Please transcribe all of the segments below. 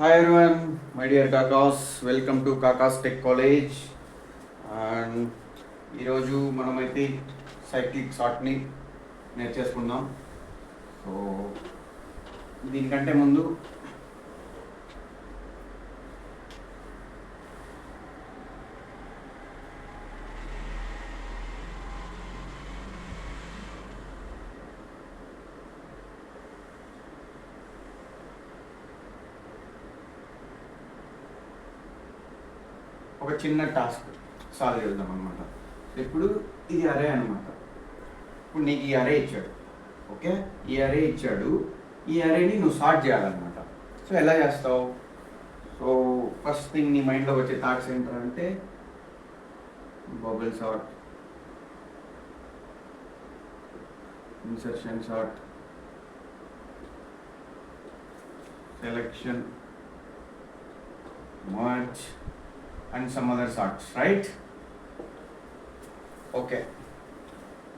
Hi everyone, my dear Kakas, welcome to Kakas Tech College. And ఈరోజు మనమైతే cyclic షార్ట్ని నేర్చేసుకుందాం. So దీనికంటే ముందు ఒక చిన్న టాస్క్ సాల్వ్ చేద్దాం అనమాట. ఇప్పుడు ఇది అరే అనమాట. ఇప్పుడు నీకు ఈ అరే ఇచ్చాడు, ఓకే? ఈ అరే ఇచ్చాడు, ఈ అరేని నువ్వు సార్ట్ చేయాలన్నమాట. సో ఎలా చేస్తావు? సో ఫస్ట్ థింగ్ నీ మైండ్లో వచ్చే థాట్స్ ఏంటంటే bubble sort, insertion sort, selection, merge and some other sorts, right? Okay,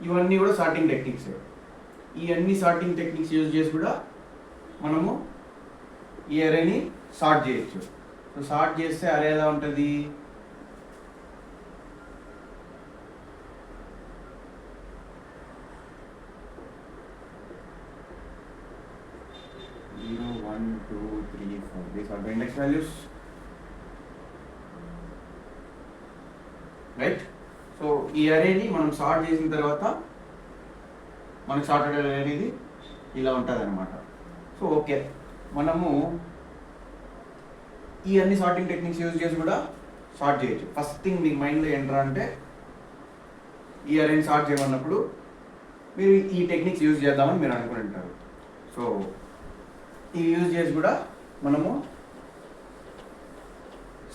ఇవన్నీ కూడా సార్టింగ్ టెక్నిక్స్. ఈ అన్ని సార్టింగ్ టెక్నిక్స్ యూజ్ చేసి కూడా మనము ఈ అరేని సార్ట్ చేయొచ్చు. సో సార్ట్ చేస్తే అరే ఎలా ఉంటుంది? Zero 1 2 3 4 these are the index values, right? So ఈ అరేని మనం సార్ట్ చేసిన తర్వాత మనకు సార్టెడ్ అరే అనేది ఇలా ఉంటుంది అనమాట. సో ఓకే, మనము ఈ అన్ని సార్టింగ్ టెక్నిక్స్ యూజ్ చేసి కూడా సార్ట్ చేయొచ్చు. ఫస్ట్ థింగ్ మీ మైండ్లో ఏంట్రా అంటే ఈ అరేని సార్ట్ చేయమన్నప్పుడు మీరు ఈ టెక్నిక్స్ యూజ్ చేద్దామని మీరు అనుకుంటారు. సో ఇవి యూజ్ చేసి కూడా మనము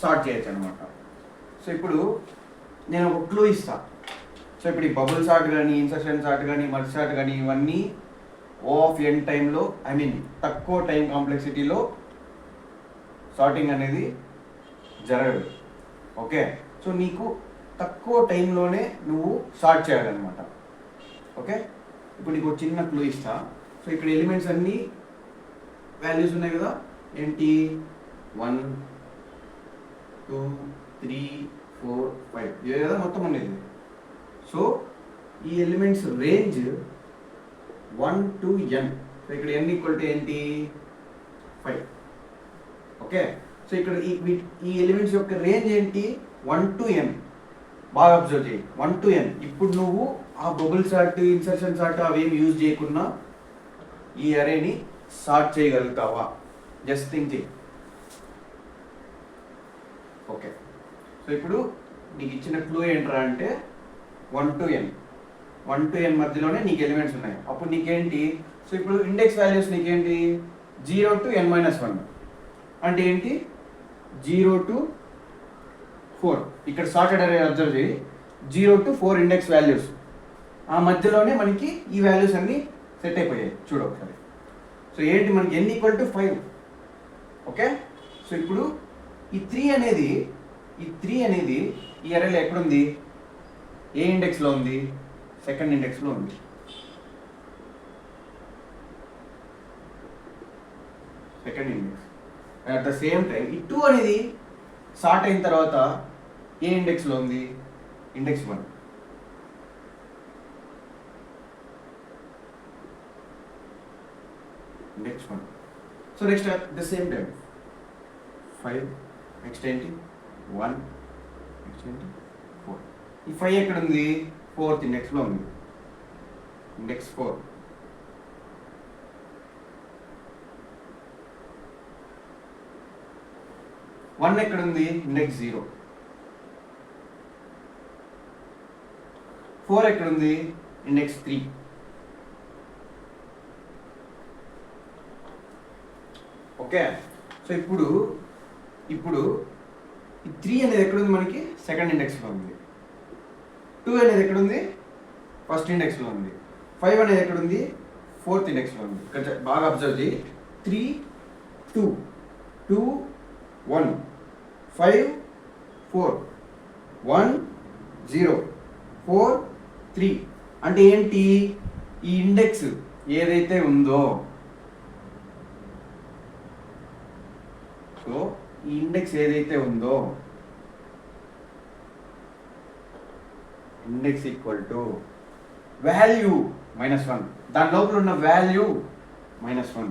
సార్ట్ చేయొచ్చు అనమాట. సో ఇప్పుడు నేను ఒక క్లూ ఇస్తా. సో ఇప్పుడు ఈ బబుల్ సార్ట్ కానీ, ఇన్సర్షన్ సార్ట్ కానీ, మర్జ్ సార్ట్ కానీ ఇవన్నీ O ఆఫ్ n టైంలో, ఐ మీన్ తక్కువ టైం కాంప్లెక్సిటీలో సార్టింగ్ అనేది జరగదు, ఓకే? సో నీకు తక్కువ టైంలోనే నువ్వు సార్ట్ చేయాలన్నమాట, ఓకే? ఇప్పుడు నీకు ఒక చిన్న క్లూ ఇస్తా. సో ఇక్కడ ఎలిమెంట్స్ అన్నీ వాల్యూస్ ఉన్నాయి కదా, ఏంటి? 1 2 3 4 5 ఇవే కదా మొత్తం ఉండేది. సో ఈ elements range 1 to n. So ఇక్కడ n ఈక్వల్ టు ఏంటి? 5, ఓకే? సో ఇక్కడ ఈ ఎలిమెంట్స్ యొక్క రేంజ్ ఏంటి? 1 to n. బాగా అబ్జర్వ్ చేయి, 1 to n. ఇప్పుడు నువ్వు ఆ బబుల్ సార్ట్, ఇన్సర్షన్ సార్ట్ అవేమి యూజ్ చేయకుండా ఈ అరేని సార్ట్ చేయగలుగుతావా? జస్ట్ థింక్ చేయి, ఓకే? సో ఇప్పుడు నీకు ఇచ్చిన క్లూ ఏంట్రా అంటే 1 to n. 1 to n మధ్యలోనే నీకు ఎలిమెంట్స్ ఉన్నాయి. అప్పుడు నీకేంటి? సో ఇప్పుడు ఇండెక్స్ వాల్యూస్ నీకేంటి? 0 to n-1 అంటే ఏంటి? 0 to 4. ఇక్కడ సార్టెడ్ అరే అబ్జర్వ్ చేయి, 0 to 4 ఇండెక్స్ వాల్యూస్. ఆ మధ్యలోనే మనకి ఈ వాల్యూస్ అన్నీ సెట్ అయిపోయాయి. చూడు ఒకసారి. సో ఏంటి మనకి n equal to 5, okay? So ఇప్పుడు ఈ 3 అనేది ఈ అరేలో ఎక్కడుంది? ఏ ఇండెక్స్లో ఉంది? సెకండ్ ఇండెక్స్లో ఉంది. Second index. At the same time ఈ 2 అనేది సార్ట్ అయిన తర్వాత ఏ ఇండెక్స్లో ఉంది? Index 1. Index 1. So next at the same time 5, next ఏంటి? 1, నెక్స్ట్ ఏంటి? 4. ఈ 5 ఎక్కడ ఉంది? 4th ఇండెక్స్లో ఉంది, ఇండెక్స్ 4. వన్ ఎక్కడ ఉంది? ఇండెక్స్ 0. 4 ఎక్కడ ఉంది? ఇండెక్స్ 3. ఓకే? సో ఇప్పుడు ఈ 3 అనేది ఎక్కడుంది మనకి? సెకండ్ ఇండెక్స్లో ఉంది. 2 అనేది ఎక్కడుంది? ఫస్ట్ ఇండెక్స్లో ఉంది. 5 అనేది ఎక్కడుంది? 4th ఇండెక్స్లో ఉంది. ఇక్కడ బాగా అబ్జర్వ్ చేయి. 3 2 2 1 5 4 1 0 4 3 అంటే ఏంటి? ఈ ఇండెక్స్ ఏదైతే ఉందో సో ఈ ఇండెక్స్ ఏదైతే ఉందో ఇండెక్స్ ఈక్వల్ టు వాల్యూ -1, దాని లోపల ఉన్న వాల్యూ -1,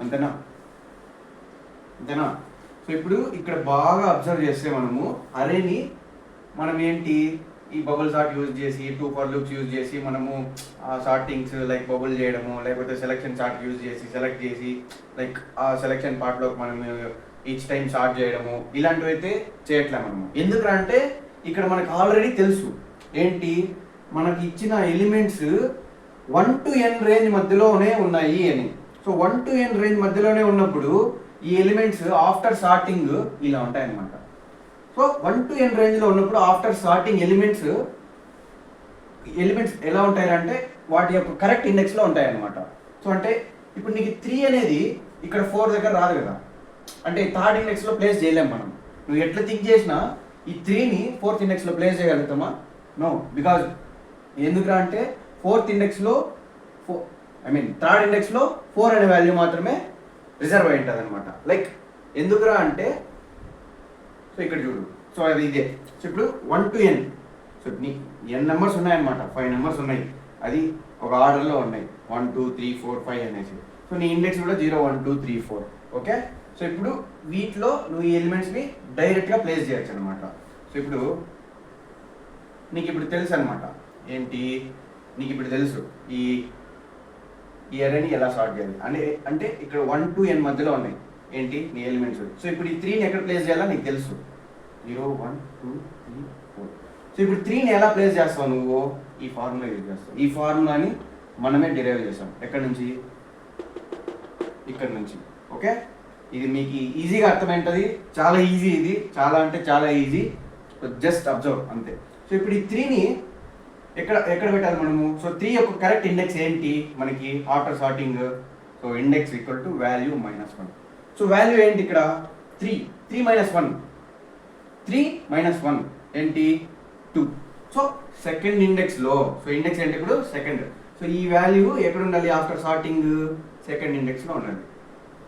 అంతేనా? సో ఇప్పుడు ఇక్కడ బాగా అబ్జర్వ్ చేస్తే మనము అరేని మనం ఏంటి ఈ బబుల్ సార్ట్ యూజ్ చేసి 2 ఫర్ లూప్స్ యూజ్ చేసి మనము సార్టింగ్స్ లైక్ బబుల్ చేయడము, లేకపోతే సెలెక్షన్ సార్ట్ యూజ్ చేసి సెలెక్ట్ చేసి లైక్ ఆ సెలెక్షన్ పార్ట్లో మనం ఈచ్ టైం సార్ట్ చేయడము, ఇలాంటివి అయితే చేయట్లే మనము. ఎందుకంటే ఇక్కడ మనకు ఆల్రెడీ తెలుసు ఏంటి, మనకి ఇచ్చిన ఎలిమెంట్స్ 1 to n రేంజ్ మధ్యలోనే ఉన్నాయి అని. సో 1 to n రేంజ్ మధ్యలోనే ఉన్నప్పుడు ఈ ఎలిమెంట్స్ ఆఫ్టర్ సార్టింగ్ ఇలా ఉంటాయన్నమాట. సో 1 to n రేంజ్లో ఉన్నప్పుడు ఆఫ్టర్ సార్టింగ్ ఎలిమెంట్స్ ఎలా ఉంటాయంటే వాటి యొక్క కరెక్ట్ ఇండెక్స్లో ఉంటాయన్నమాట. సో అంటే ఇప్పుడు నీకు 3 అనేది ఇక్కడ 4 దగ్గర రాదు కదా, అంటే థర్డ్ ఇండెక్స్లో ప్లేస్ చేయలేము మనం. నువ్వు ఎట్లా థింక్ చేసినా ఈ 3ని 4th ఇండెక్స్లో ప్లేస్ చేయగలుగుతామా? నో, బికాజ్ ఎందుకురా అంటే 4th ఇండెక్స్లో థర్డ్ ఇండెక్స్లో 4 అనే వాల్యూ మాత్రమే రిజర్వ్ అయి ఉంటుంది అనమాట. లైక్ ఎందుకురా అంటే సో ఇక్కడ చూడు, సో అది ఇదే. సో ఇప్పుడు 1 to n, సో నీకు n నెంబర్స్ ఉన్నాయన్నమాట, 5 నెంబర్స్ ఉన్నాయి, అది ఒక ఆర్డర్లో ఉన్నాయి 1 2 3 4 5 అనేసి. సో నీ ఇండెక్స్ కూడా 0 1 2 3 4. ఓకే, సో ఇప్పుడు వీటిలో నువ్వు ఈ ఎలిమెంట్స్ని డైరెక్ట్గా ప్లేస్ చేయొచ్చు అనమాట. సో ఇప్పుడు నీకు ఇప్పుడు తెలుసు అనమాట ఏంటి, నీకు ఇప్పుడు తెలుసు ఈ అరేని ఎలా సార్ట్ చేయాలి అంటే ఇక్కడ 1 to n మధ్యలో ఉన్నాయి ఏంటి నీ ఎలిమెంట్స్. సో ఇప్పుడు ఈ 3ని ఎక్కడ ప్లేస్ చేయాలో నీకు తెలుసు, 0 1 2 3 4. సో ఇప్పుడు 3ని ఎలా ప్లేస్ చేస్తావు నువ్వు? ఈ ఫార్ములా యూజ్ చేస్తావు. ఈ ఫార్ములాని మనమే డిరైవ్ చేస్తాం. ఎక్కడి నుంచి? ఇక్కడ నుంచి. ఓకే, ఇది మీకు ఈజీగా అర్థమైంటుంది, చాలా ఈజీ, ఇది చాలా అంటే చాలా ఈజీ, జస్ట్ అబ్జర్వ్ అంతే. సో ఇప్పుడు ఈ 3ని ఎక్కడ పెట్టాలి మనము? సో 3 యొక్క కరెక్ట్ ఇండెక్స్ ఏంటి మనకి after sorting? So index equal to value -1. So value ఏంటి ఇక్కడ? 3 -1 3 -1 ఏంటి? 2. సో సెకండ్ ఇండెక్స్లో, సో ఇండెక్స్ ఏంటి ఇప్పుడు? సెకండ్. సో ఈ వాల్యూ ఎక్కడ ఉండాలి ఆఫ్టర్ సార్టింగ్? సెకండ్ ఇండెక్స్లో ఉండాలి.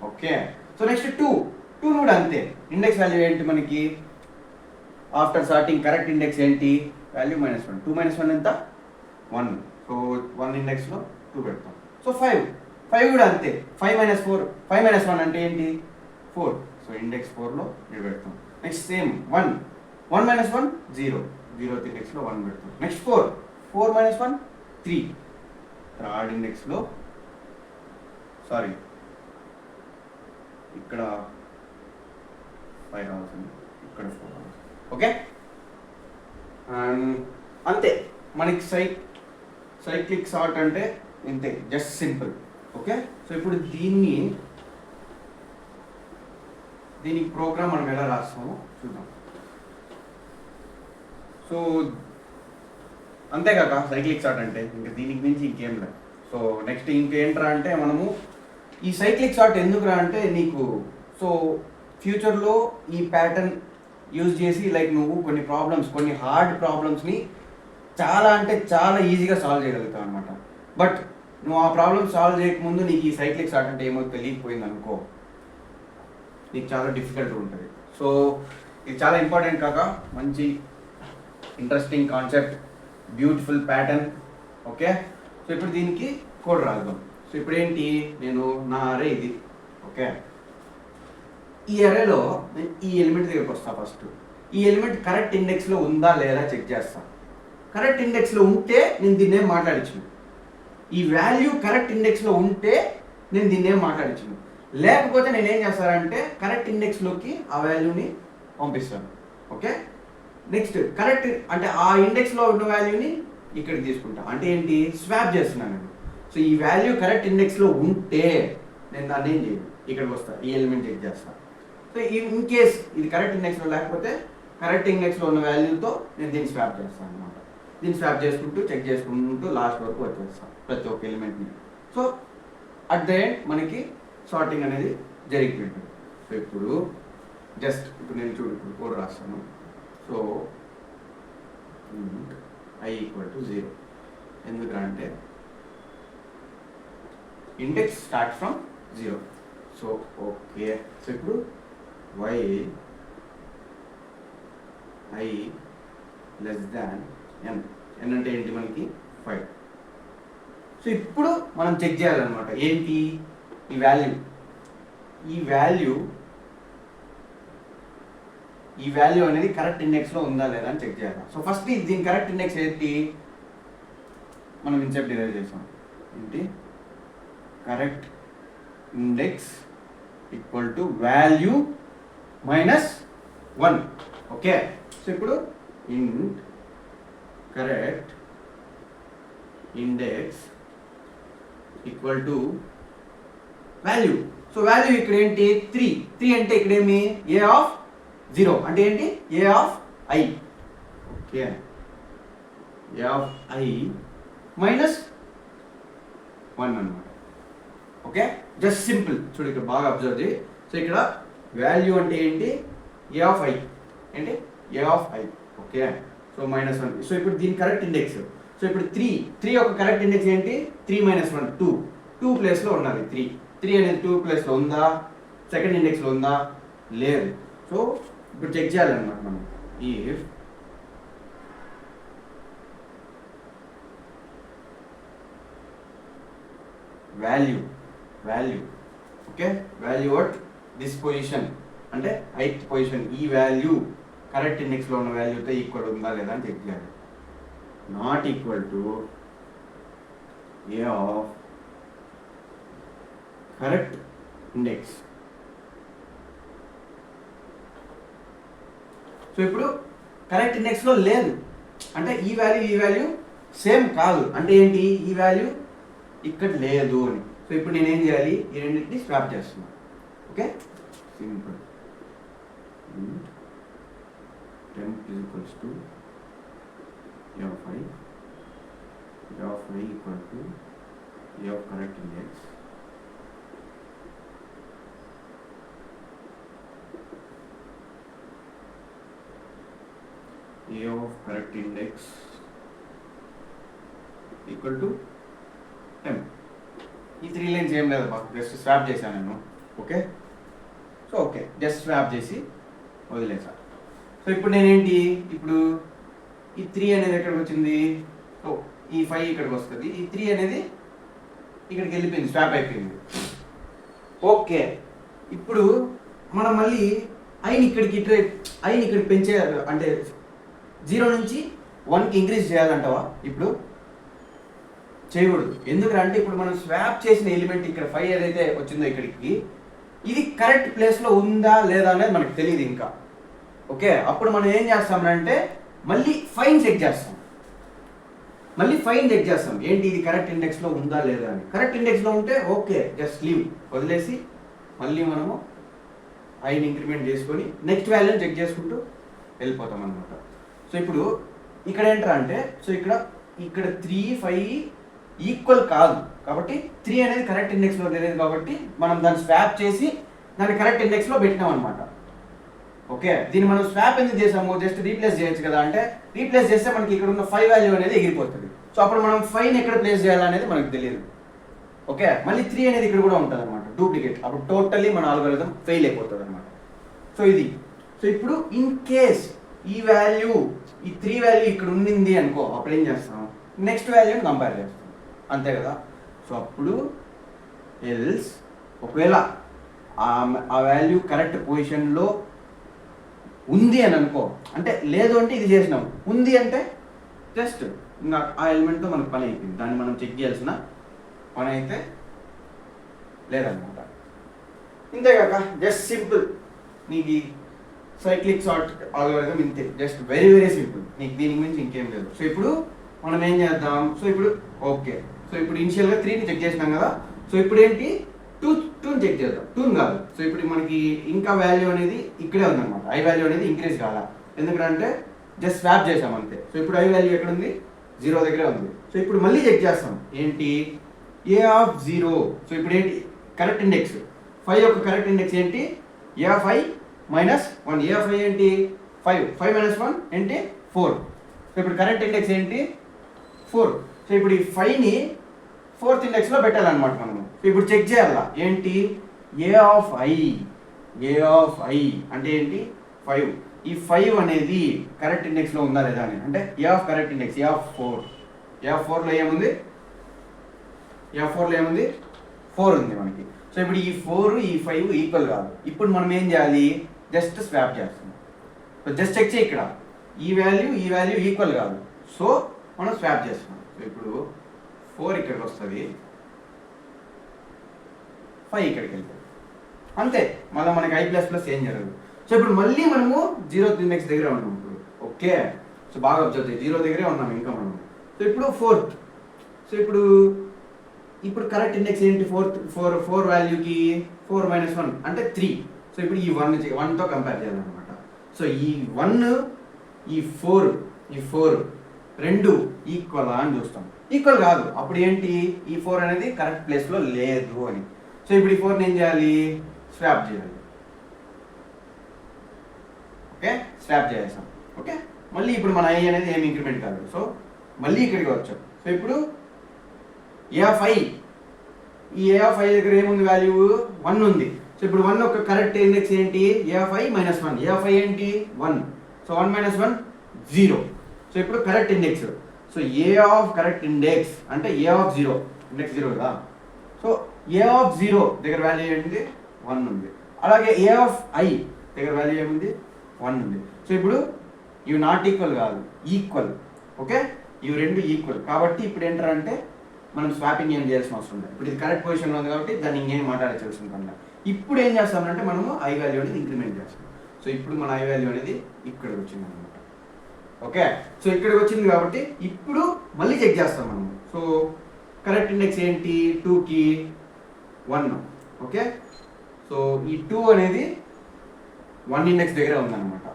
ఓకే, సో నెక్స్ట్ 2 కూడా అంతే. ఇండెక్స్ వాల్యూ ఏంటి మనకి ఆఫ్టర్ సార్టింగ్? కరెక్ట్ ఇండెక్స్ ఏంటి? వాల్యూ -1. 2 -1 ఎంత? 1. సో 1 ఇండెక్స్లో 2 పెడతాం. సో 5 కూడా అంతే. 5 -1 అంటే ఏంటి? 4. సో ఇండెక్స్ 4లో ఇది పెడతాం. Next same 1 -1 0. 0th ఇండెక్స్లో 1 పెడతాం. నెక్స్ట్ 4 -1 3. థర్డ్ ఇండెక్స్లో సారీ ఇక్కడ 5 రావాల్సింది, ఇక్కడ 4 రావాలి. ఓకే, అంతే మనకి సైక్లిక్ సార్ట్ అంటే ఇంతే, జస్ట్ సింపుల్. ఓకే, సో ఇప్పుడు దీనికి ప్రోగ్రామ్ మనం ఎలా రాస్తామో చూద్దాం. సో అంతేకాక సైక్లిక్ సార్ట్ అంటే ఇంకా దీనికి మించి ఇంకేం లేదు. సో నెక్స్ట్ ఇంకేంట్రా అంటే మనము ఈ సైక్లిక్ సార్ట్ ఎందుకురా అంటే నీకు సో ఫ్యూచర్లో ఈ ప్యాటర్న్ యూజ్ చేసి లైక్ నువ్వు కొన్ని హార్డ్ ప్రాబ్లమ్స్ని చాలా అంటే చాలా ఈజీగా సాల్వ్ చేయగలుగుతావు అనమాట. బట్ నువ్వు ఆ ప్రాబ్లమ్ సాల్వ్ చేయకముందు నీకు ఈ సైక్లిక్ సార్ట్ అంటే ఏమో తెలియకపోయింది అనుకో, నీకు చాలా డిఫికల్ట్ ఉంటుంది. సో ఇది చాలా ఇంపార్టెంట్ కాక మంచి interesting concept, beautiful pattern. Okay, so ఇప్పుడు దీనికి కోడ్ రాద్దాం. సో ఇప్పుడు ఏంటి, నేను నా అరే ఇది. ఓకే, ఈ అరేలో నేను ఈ ఎలిమెంట్ దగ్గరికి వస్తా. ఫస్ట్ ఈ ఎలిమెంట్ కరెక్ట్ ఇండెక్స్లో ఉందా లేదా చెక్ చేస్తా. కరెక్ట్ ఇండెక్స్లో ఉంటే నేను దీన్నేం మాట్లాడించను. ఈ వాల్యూ కరెక్ట్ ఇండెక్స్లో ఉంటే నేను దీన్నేం మాట్లాడించను. లేకపోతే నేనేం చేస్తానంటే కరెక్ట్ ఇండెక్స్లోకి ఆ వాల్యూని పంపిస్తాను. ఓకే, నెక్స్ట్ కరెక్ట్ అంటే ఆ ఇండెక్స్లో ఉన్న వాల్యూని ఇక్కడికి తీసుకుంటా. అంటే ఏంటి, స్వాప్ చేస్తున్నాను నేను. సో ఈ వాల్యూ కరెక్ట్ ఇండెక్స్లో ఉంటే నేను దాన్ని ఏం చేయను, ఇక్కడికి వస్తా, ఈ ఎలిమెంట్ చెక్ చేస్తాను. సో ఇన్ కేస్ ఇది కరెక్ట్ ఇండెక్స్లో లేకపోతే కరెక్ట్ ఇండెక్స్లో ఉన్న వాల్యూతో నేను దీన్ని స్వాప్ చేస్తాను అనమాట. దీన్ని స్వాప్ చేసుకుంటూ చెక్ చేసుకుంటూ లాస్ట్ వరకు వచ్చేస్తాను ప్రతి ఒక్క ఎలిమెంట్ని. సో అట్ ద ఎండ్ మనకి సార్టింగ్ అనేది జరిగిపోయింది. సో ఇప్పుడు నేను ఇప్పుడు కోడ్ రాస్తాను. So i = 0. ఎందుకంటే index start from 0. So okay. So ఇప్పుడు వై ఐ లెస్ దాన్ ఎన్. ఎన్ అంటే ఏంటి మనకి 5. సో ఇప్పుడు మనం చెక్ చేయాలన్నమాట ఏంటి ఈ వాల్యూ అనేది కరెక్ట్ ఇండెక్స్లో ఉందా లేదా అని చెక్ చేయాలి. సో ఫస్ట్ దీని కరెక్ట్ ఇండెక్స్ ఏంటి మనం ఇన్సెప్ట్ డిరైవ్ చేసాం. ఏంటి correct index equal to value minus 1. Okay. So ఇప్పుడు ఇంట్ correct index equal to value. So value ఇక్కడ ఏంటి 3 అంటే ఇక్కడ ఏమి ఏ ఆఫ్ 0 అంటే ఏంటి A of I. Okay. A of I minus 1 అన్నమాట. ఓకే జస్ట్ సింపుల్ చూడు ఇక్కడ బాగా అబ్జర్వ్ చేయి. సో ఇక్కడ వాల్యూ అంటే ఏంటి ఏ ఆఫ్ ఐ ఏంటి A of I. Okay. So -1. So ఇప్పుడు దీని కరెక్ట్ ఇండెక్స్. సో ఇప్పుడు 3 యొక్క కరెక్ట్ ఇండెక్స్ ఏంటి 3 - 1 2 ప్లేస్లో ఉన్నది 3 అనేది 2 ప్లేస్లో ఉందా సెకండ్ ఇండెక్స్లో ఉందా లేదు. సో ఇప్పుడు చెక్ చేయాలన్నమాట మనం if value okay value at this position అంటే 8th పొజిషన్ ఈ వాల్యూ కరెక్ట్ ఇండెక్స్లో ఉన్న వాల్యూతో ఈక్వల్ ఉందా లేదా అని చెక్ చేయాలి. Not equal to A of correct index. So ఇప్పుడు కరెక్ట్ ఇండెక్స్లో లేదు అంటే ఈ వాల్యూ సేమ్ కాదు అంటే ఏంటి ఈ వాల్యూ ఇక్కడ లేదు అని. సో ఇప్పుడు నేనేం చేయాలి ఈ రెండింటిని స్వాప్ చేస్తున్నాను. Okay simple temp is equals to a of I equal to a of correct index a of correct index equal to temp. ఈ 3 లైన్స్ ఏం లేదు బాగా జస్ట్ స్వాప్ చేశాను నేను. Okay so okay just swap చేసి వదిలేసా. So ఇప్పుడు నేనేంటి ఇప్పుడు ఈ 3 అనేది ఎక్కడికి వచ్చింది సో ఈ 5 ఇక్కడికి వస్తుంది ఈ 3 అనేది ఇక్కడికి వెళ్ళిపోయింది స్వాప్ అయిపోయింది. ఓకే ఇప్పుడు మనం మళ్ళీ ఐని ఇక్కడికి పెంచే అంటే 0 నుంచి 1కి ఇంక్రీజ్ చేయాలంటావా ఇప్పుడు చేయకూడదు. ఎందుకంటే ఇప్పుడు మనం స్వాప్ చేసిన ఎలిమెంట్ ఇక్కడ 5 ఏదైతే వచ్చిందో ఇక్కడికి ఇది కరెక్ట్ ప్లేస్లో ఉందా లేదా అనేది మనకు తెలియదు ఇంకా. ఓకే అప్పుడు మనం ఏం చేస్తామంటే మళ్ళీ ఫైన్ చెక్ చేస్తాం ఏంటి ఇది కరెక్ట్ ఇండెక్స్లో ఉందా లేదా అని. కరెక్ట్ ఇండెక్స్లో ఉంటే ఓకే జస్ట్ లీవ్ వదిలేసి మళ్ళీ మనము ఐని ఇంక్రిమెంట్ చేసుకొని నెక్స్ట్ వాల్యూని చెక్ చేసుకుంటూ వెళ్ళిపోతాం అనమాట. సో ఇప్పుడు ఇక్కడ ఏంట్రా అంటే సో ఇక్కడ 3 5 ఈక్వల్ కాదు కాబట్టి 3 అనేది కరెక్ట్ ఇండెక్స్లో తెలియదు కాబట్టి మనం దాన్ని స్వాప్ చేసి దాన్ని కరెక్ట్ ఇండెక్స్లో పెట్టినాం అనమాట. ఓకే దీన్ని మనం స్వాప్ ఎందుకు చేసాము జస్ట్ రీప్లేస్ చేయొచ్చు కదా అంటే రీప్లేస్ చేస్తే మనకి ఇక్కడ ఉన్న 5 వాల్యూ అనేది ఎగిరిపోతుంది. సో అప్పుడు మనం 5ని ఎక్కడ ప్లేస్ చేయాలనేది మనకు తెలియదు. ఓకే మళ్ళీ 3 అనేది ఇక్కడ కూడా ఉంటుంది అనమాట డూప్లికేట్. అప్పుడు టోటల్లీ మన ఆల్గోరిథం ఫెయిల్ అయిపోతుంది అనమాట. సో ఇది సో ఇప్పుడు ఇన్ కేస్ ఈ 3 వాల్యూ ఇక్కడ ఉండింది అనుకో అప్పుడు ఏం చేస్తాం నెక్స్ట్ వాల్యూని కంపేర్ చేస్తాం అంతే కదా. సో అప్పుడు ఎల్స్ ఒకవేళ ఆ వాల్యూ కరెక్ట్ పొజిషన్లో ఉంది అని అనుకో అంటే లేదు అంటే ఇది చేసినాం ఉంది అంటే జస్ట్ ఇంకా ఆ ఎలిమెంట్తో మనకు పని అయిపోయింది. దాన్ని మనం చెక్ చేయాల్సిన పని అయితే లేదనమాట. ఇంతేకాక జస్ట్ సింపుల్ నీకు సైక్లిక్ సార్ట్ ఆల్గోరిథం ఇంతే జస్ట్ వెరీ సింపుల్ నీకు దీని గురించి ఇంకేం లేదు. సో ఇప్పుడు మనం ఏం చేద్దాం సో ఇప్పుడు ఓకే సో ఇప్పుడు ఇనిషియల్గా 3ని చెక్ చేసినాం కదా. సో ఇప్పుడు ఏంటి 2ని చెక్ చేద్దాం 2ని కాదు. సో ఇప్పుడు మనకి ఇంకా వాల్యూ అనేది ఇక్కడే ఉందన్నమాట ఐ వాల్యూ అనేది ఇంక్రీజ్ కావాలా ఎందుకంటే జస్ట్ స్వాప్ చేసాం అంతే. సో ఇప్పుడు ఐ వాల్యూ ఎక్కడ ఉంది 0 దగ్గరే ఉంది. సో ఇప్పుడు మళ్ళీ చెక్ చేస్తాం ఏంటి ఏ ఆఫ్ 0. సో ఇప్పుడు ఏంటి కరెక్ట్ ఇండెక్స్ 5 యొక్క కరెక్ట్ ఇండెక్స్ ఏంటి A of I -1 A of I ఏంటి 5 -1 ఏంటి 4. సో ఇప్పుడు కరెక్ట్ ఇండెక్స్ ఏంటి 4. సో ఇప్పుడు ఈ 5ని 4th ఇండెక్స్లో పెట్టాలన్నమాట మనము. ఇప్పుడు చెక్ చేయాలా ఏంటి ఏ ఆఫ్ ఐ అంటే ఏంటి 5. ఈ 5 అనేది కరెక్ట్ ఇండెక్స్లో ఉందా లేదా అని, అంటే A of correct index A of 4లో ఏముంది, ఏ ఆఫ్ 4లో ఏముంది 4 ఉంది మనకి. సో ఇప్పుడు ఈ 4 ఈ 5 ఈక్వల్ కాదు. ఇప్పుడు మనం ఏం చేయాలి, జస్ట్ స్వాప్ చేస్తున్నాం. సో జస్ట్ చెక్ చేయి, ఇక్కడ ఈ వాల్యూ ఈక్వల్ కాదు, సో మనం స్వాప్ చేస్తున్నాం. సో ఇప్పుడు 4 ఇక్కడికి వస్తుంది, 5 ఇక్కడికి వెళ్తుంది, అంతే. మళ్ళీ మనకి i++ ఏం జరగదు. సో ఇప్పుడు మళ్ళీ మనము 0th ఇండెక్స్ దగ్గర ఉన్నాం ఇప్పుడు. ఓకే, సో బాగా అబ్జర్వ్ చేయి, 0 దగ్గరే ఉన్నాం ఇంకా మనం. సో ఇప్పుడు 4th. సో ఇప్పుడు కరెక్ట్ ఇండెక్స్ ఏంటి, 4 వాల్యూకి 4 - 1 అంటే 3. సో ఇప్పుడు ఈ 1తో కంపేర్ చేయాలన్నమాట. సో ఈ 1 ఈ 4 రెండు ఈక్వల్ అని చూస్తాం. ఈక్వల్ కాదు, అప్పుడు ఏంటి, ఈ 4 అనేది కరెక్ట్ ప్లేస్లో లేదు అని. సో ఇప్పుడు ఈ 4ని ఏం చేయాలి, స్వాప్ చేయాలి. ఓకే, స్వాప్ చేసాం. ఓకే, మళ్ళీ ఇప్పుడు మన ఐ అనేది ఏమి ఇంక్రిమెంట్ కాదు. సో మళ్ళీ ఇక్కడికి వచ్చాం. సో ఇప్పుడు ఏ ఆఫ్ ఐ, ఈ ఏ ఆఫ్ ఐ దగ్గర ఏముంది, వాల్యూ 1 ఉంది. సో ఇప్పుడు 1 ఒక కరెక్ట్ ఇండెక్స్ ఏంటి, A of I -1. A of I ఏంటి 1. సో 1 - 1 0. సో ఇప్పుడు correct index. So A of correct index అంటే ఏ ఆఫ్ 0, ఇండెక్స్ 0 కదా. సో ఏ ఆఫ్ 0 దగ్గర వాల్యూ ఏంటి 1 ఉంది. అలాగే ఏ ఆఫ్ ఐ దగ్గర వాల్యూ ఏముంది 1 ఉంది. సో ఇప్పుడు ఇవి నాట్ ఈక్వల్ కాదు, ఈక్వల్. ఓకే, ఇవి రెండు ఈక్వల్ కాబట్టి ఇప్పుడు ఏంటంటే మనం స్వాపింగ్ ఏం చేయాల్సిన అవసరం లేదు. ఇప్పుడు ఇది కరెక్ట్ పొజిషన్లో ఉంది కాబట్టి దాన్ని ఇంకేం మాట్లాడాల్సిన పని లేదు. ఇప్పుడు ఏం చేస్తామంటే మనము ఐ వాల్యూ అనేది ఇంక్రిమెంట్ చేస్తాం. సో ఇప్పుడు మన ఐ వాల్యూ అనేది ఇక్కడికి వచ్చింది అనమాట. ఓకే, సో ఇక్కడికి వచ్చింది కాబట్టి ఇప్పుడు మళ్ళీ చెక్ చేస్తాం మనము. సో కరెక్ట్ ఇండెక్స్ ఏంటి, 2కి 1. ఓకే, సో ఈ 2 అనేది 1 ఇండెక్స్ దగ్గర ఉందన్నమాట.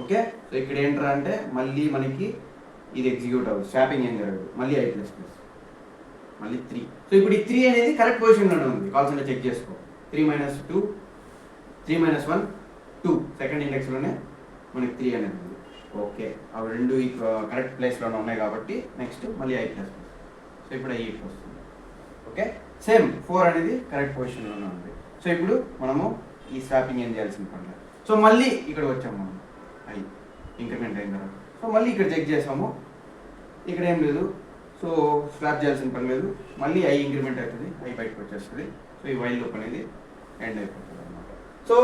ఓకే, సో ఇక్కడ ఏంటంటే అంటే మళ్ళీ మనకి ఇది ఎగ్జిక్యూట్ అవ్వదు, స్వాపింగ్ ఏం జరగదు. మళ్ళీ i++, మళ్ళీ 3. సో ఇప్పుడు ఈ 3 అనేది కరెక్ట్ పొజిషన్లోనే ఉంది, కావాల్సింటే చెక్ చేసుకో. 3 - 2 3 - 1 2 సెకండ్ ఇండెక్స్లోనే మనకి 3 అనేది ఉంది. ఓకే, అవి రెండు కరెక్ట్ ప్లేస్లోనే ఉన్నాయి కాబట్టి నెక్స్ట్ మళ్ళీ i++. సో ఇప్పుడు i వస్తుంది. ఓకే, సేమ్ 4 అనేది కరెక్ట్ పొజిషన్లోనే ఉంది. సో ఇప్పుడు మనము ఈ స్వాపింగ్ ఏం చేయాల్సిన పని లేదు. సో మళ్ళీ ఇక్కడ వచ్చాము మనం, ఐ ఇంక్రిమెంట్ అయిన తర్వాత. సో మళ్ళీ ఇక్కడ చెక్ చేసాము, ఇక్కడ ఏం లేదు. సో స్వాప్ చేయాల్సిన పని లేదు, మళ్ళీ ఐ ఇంక్రిమెంట్ అవుతుంది, ఐ బయటకు వచ్చేస్తుంది. సో ఈ వైల్ లూప్ అనేది ఎండ్ అయిపోతుంది అనమాట. So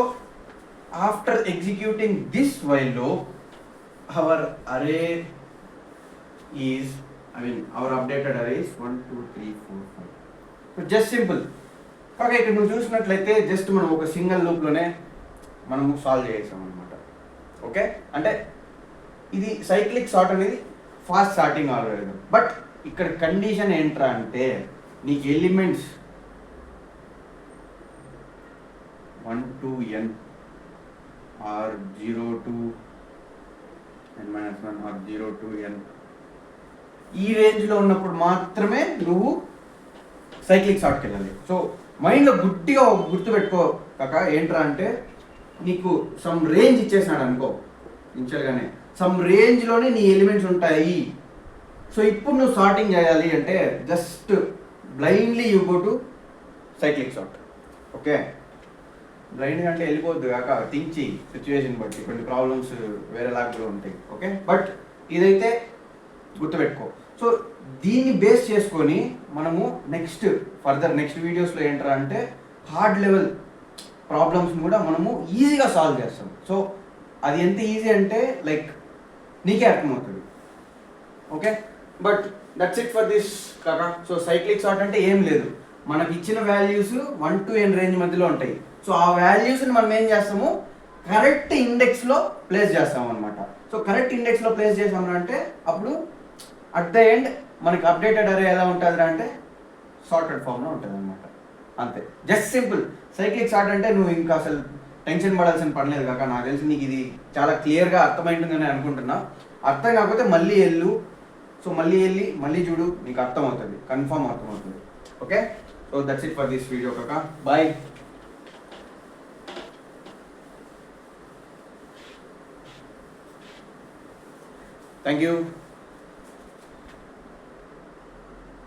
after executing this while loop our array is our updated array is 1 2 3 4 5. So just simple. Okay, ఇక్కడ నువ్వు చూసినట్లయితే జస్ట్ మనం ఒక సింగిల్ లూప్లోనే మనము సాల్వ్ చేసాం అనమాట. ఓకే, అంటే ఇది సైక్లిక్ సార్ట్ అనేది ఫాస్ట్ సార్టింగ్ ఆల్గోరిథం. బట్ ఇక్కడ కండిషన్ ఏంట్రా అంటే నీకు elements 1 to n or 0 to n - 1 or 0 to n ఈ రేంజ్లో ఉన్నప్పుడు మాత్రమే నువ్వు సైక్లిక్ సార్ట్కి వెళ్ళాలి. సో మైండ్లో గుడ్డిగా గుర్తుపెట్టుకో కాక, ఏంట్రా అంటే నీకు సమ్ రేంజ్ ఇచ్చేసినాడు అనుకో, ఇనిషియల్గానే సమ్ రేంజ్లోనే నీ ఎలిమెంట్స్ ఉంటాయి. సో ఇప్పుడు నువ్వు సార్టింగ్ చేయాలి అంటే just blindly you go to cyclic sort. Okay, బ్లైండ్గా అంటే వెళ్ళిపోద్దు కాక, థింక్ చేయి సిచ్యువేషన్ బట్టి, కొన్ని ప్రాబ్లమ్స్ వేరేలాగా కూడా ఉంటాయి. ఓకే, బట్ ఇదైతే గుర్తుపెట్టుకో. సో దీన్ని బేస్ చేసుకొని మనము నెక్స్ట్ వీడియోస్లో ఏంట్రా అంటే హార్డ్ లెవెల్ ప్రాబ్లమ్స్ని కూడా మనము ఈజీగా సాల్వ్ చేస్తాం. సో అది ఎంత ఈజీ అంటే లైక్ నీకే అర్థమవుతుంది. Okay, but that's it for this కాకా. సో సైక్లిక్ సార్ట్ అంటే ఏం లేదు, మనకి ఇచ్చిన వాల్యూస్ 1 to n రేంజ్ మధ్యలో ఉంటాయి. సో ఆ వాల్యూస్ని మనం ఏం చేస్తాము, కరెక్ట్ ఇండెక్స్లో ప్లేస్ చేస్తాము అనమాట. సో కరెక్ట్ ఇండెక్స్లో ప్లేస్ చేసాము అంటే అప్పుడు అట్ ద ఎండ్ మనకి అప్డేటెడ్ అరే ఎలా ఉంటుంది అంటే సార్టెడ్ ఫామ్లో ఉంటుంది అనమాట. అంతే, జస్ట్ సింపుల్. సైక్లిక్ సార్ట్ అంటే నువ్వు ఇంకా అసలు టెన్షన్ పడాల్సిన పని లేదు కాక. నాకు తెలిసి నీకు ఇది చాలా క్లియర్గా అర్థమైంటుందని అనుకుంటున్నా. అర్థం కాకపోతే మళ్ళీ వెళ్ళు. సో మళ్ళీ వెళ్ళి మళ్ళీ చూడు, నీకు అర్థమవుతుంది, కన్ఫర్మ్ అర్థమవుతుంది. Okay, so that's it for this video కాక. బాయ్. Thank you.